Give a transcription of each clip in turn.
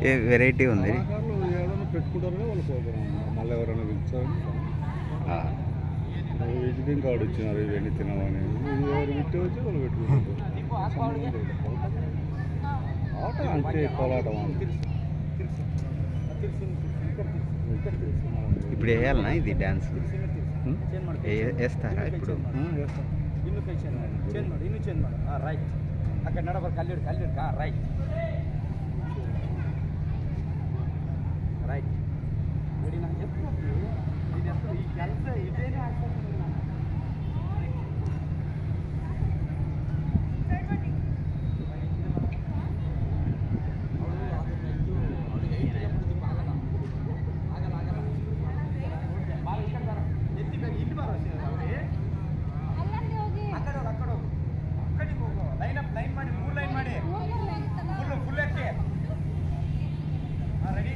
ఏ variety ఉంది ఏదైనా పెట్టుకుంటారు వాళ్ళు పోతారు మళ్ళీ ఎవరైనా పిలిచారు విజిటింగ్ కార్డు ఇచ్చినారు ఇవన్నీ తినమని ఎవరు పెట్టి వచ్చి వాళ్ళు పెట్టుకుంటారు ఆట అంతే కోలాటం ఇప్పుడు వేయాలనా ఇది డ్యాన్స్ వేస్తారా ఇప్పుడు ರೈಟ್ ಆ ಕಡೆ ನಡಬರ್ ಕಲ್ಲಿಡ್ ಕಲ್ಲಿಡ್ ರೈಟ್ ರೈಟ್ ನೋಡಿ ನಾನು ಎప్పుడు ಈ ಕೆಲಸ ಇದೇನೇ ಆಗ್ತದೆ ಲೈನ್ ಮಾಡಿ 3 ಲೈನ್ ಮಾಡಿ ಫುಲ್ ಎತ್ತಿ ರೆಡಿ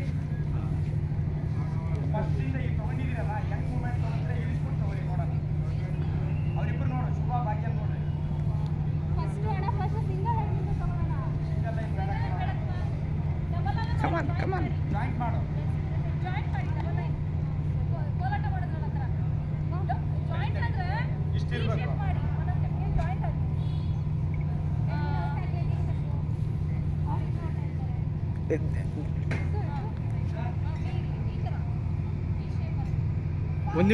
ಫಸ್ಟ್ ಇಂದ ಈ ತಗೊಂಡಿದ್ದೀರಲ್ಲ ಹೆಂಗ್ ಮೂವ್ಮೆಂಟ್ ತಗೊಂಡ್ರೆ ಇಳಿಸ್ಬಿಟ್ಟು ತಗೊಳ್ಳಿ ನೋಡೋಣ ಅವರಿಬ್ಬರು ನೋಡು ಶುಭ ಭಾಗ್ಯ ನೋಡ್ರಿ ಸಿಂಗಲ್ ಲೈನ್ ಬೇಡ ಕಮಾನ್ ಜಾಯಿಂಟ್ ಮಾಡು ಇಷ್ಟಿರ್ಬೇಕು ಒಂದು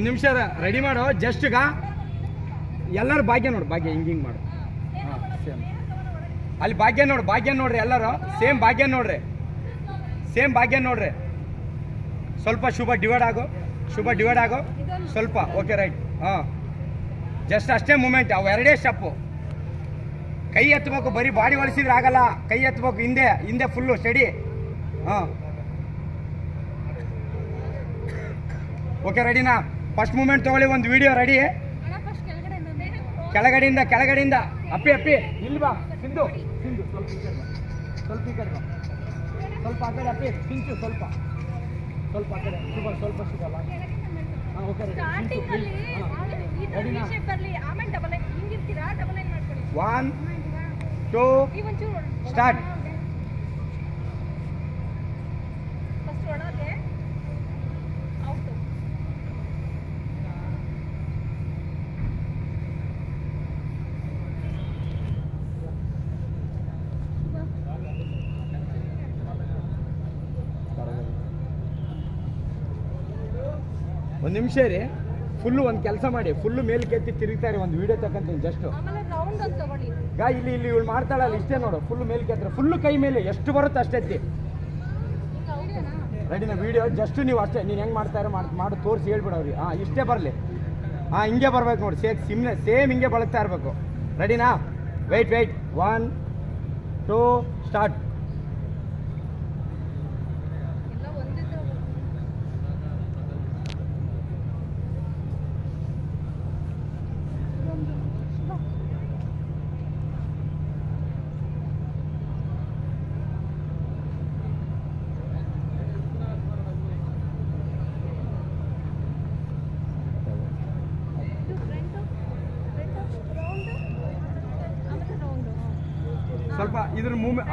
ನಿಮಿಷ ರೆಡಿ ಮಾಡು ಜಸ್ಟ್ಗ ಎಲ್ಲರೂ ಭಾಗ್ಯ ನೋಡು ಭಾಗ್ಯ ಹಿಂಗೆ ಮಾಡು ಸೇಮ್ ಅಲ್ಲಿ ಭಾಗ್ಯ ನೋಡ್ರಿ ಎಲ್ಲರೂ ಸೇಮ್ ಭಾಗ್ಯ ನೋಡ್ರಿ ಸ್ವಲ್ಪ ಶುಭ ಡಿವೈಡ್ ಆಗೋ ಸ್ವಲ್ಪ ಓಕೆ ರೈಟ್ ಜಸ್ಟ್ ಅಷ್ಟೇ ಮೂಮೆಂಟ್ ಅವು ಎರಡೇ ಸ್ಟೆಪ್ಪು ಕೈ ಎತ್ತಬೇಕು ಬರೀ ಬಾಡಿ ಒಲಿಸಿದ್ರೆ ಆಗಲ್ಲ ಕೈ ಎತ್ತಬೇಕು ಹಿಂದೆ ಫುಲ್ಲು ಸ್ಟಡಿ ಓಕೆ ರೆಡಿನಾ ಫಸ್ಟ್ ಮೂಮೆಂಟ್ ತಗೊಳ್ಳಿ ಒಂದು ವಿಡಿಯೋ ರೆಡಿ ಕೆಳಗಡೆಯಿಂದ ಅಪ್ಪಿ ಇಲ್ಲಿ ಬಾ ಸಿಂಧು ಸ್ವಲ್ಪ ಈ ಕಡೆ ಸ್ವಲ್ಪ ಆ ಕಡೆ ಅಪ್ಪಿ ಸಿಂಚು ಸ್ವಲ್ಪ ಆ ಕಡೆ ಸ್ವಲ್ಪ ಸಿಗಲ್ಲ ಓಕೆ ರೆಡಿನಾ 1 2 ಸ್ಟಾರ್ಟ್ ಒಂದು ನಿಮಿಷ ರೀ ಫುಲ್ಲು ಒಂದು ಕೆಲಸ ಮಾಡಿ ಫುಲ್ಲು ಮೇಲಕ್ಕೆ ಎತ್ತಿ ತಿರುಗ್ತಾರೆ ಒಂದು ವಿಡಿಯೋ ತಗೊಂತೀನಿ ಜಸ್ಟ್ ಇಲ್ಲಿ ಇವಳು ಮಾಡ್ತಾಳಲ್ಲ ಇಷ್ಟೇ ನೋಡು ಫುಲ್ಲು ಮೇಲಕ್ಕೆ ಎತ್ತರ ಫುಲ್ಲು ಕೈ ಮೇಲೆ ಎಷ್ಟು ಬರುತ್ತೆ ಅಷ್ಟೇ ಎತ್ತಿ ರೆಡಿನಾ ವಿಡಿಯೋ ಜಸ್ಟ್ ನೀವು ಅಷ್ಟೇ ನೀನು ಹೆಂಗೆ ಮಾಡ್ತಾರೆ ಮಾಡಿ ತೋರಿಸಿ ಹೇಳ್ಬಿಡವ್ರಿ ಇಷ್ಟೇ ಬರಲಿ ಹಿಂಗೆ ಬರ್ಬೇಕು ನೋಡಿ ಸೇಮ್ ಹಿಂಗೆ ಬಳಗ್ತಾ ಇರಬೇಕು ರೆಡಿನಾ ವೆಯ್ಟ್ 1 2 ಸ್ಟಾರ್ಟ್ ಸ್ವಲ್ಪ ಇದ್ರ ಮೂವ್ಮೆಂಟ್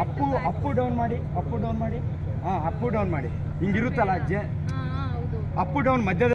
ಅಪ್ಪು ಡೌನ್ ಮಾಡಿ ಅಪ್ಪು ಡೌನ್ ಮಾಡಿ ಹಿಂಗಿರುತ್ತಲ್ಲ ಅಪ್ಪು ಡೌನ್ ಮಧ್ಯದ